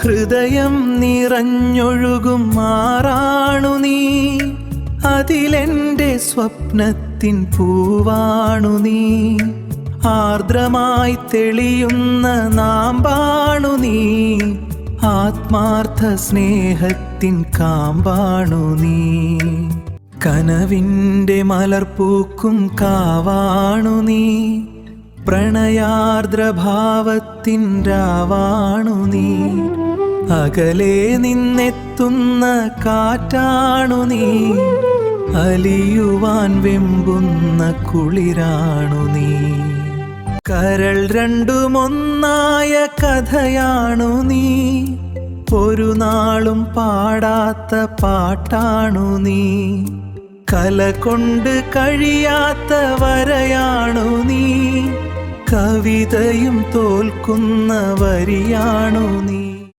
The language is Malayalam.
ഹൃദയം നിറഞ്ഞൊഴുകും മാറാണു നീ, അതിലെൻ്റെ സ്വപ്നത്തിൻ പൂവാണു നീ. ആർദ്രമായി തെളിയുന്ന നാമ്പാണു നീ, ആത്മാർത്ഥ സ്നേഹത്തിൻ കാമ്പാണു നീ. കനവിൻ്റെ മലർപ്പൂക്കും കാവാണു നീ, പ്രണയാർദ്രഭാവത്തിൻ രാവാണു നീ. അകലെ നിന്നെത്തുന്ന കാറ്റാണു നീ, അലിയുവാൻ വെമ്പുന്ന കുളിരാണു നീ. കരൾ രണ്ടുമൊന്നായ കഥയാണു നീ, ഒരു നാളും പാടാത്ത പാട്ടാണു നീ. കല കൊണ്ട് കഴിയാത്ത വരയാണു നീ, കവിതയും തോൽക്കുന്ന വരിയാണു നീ.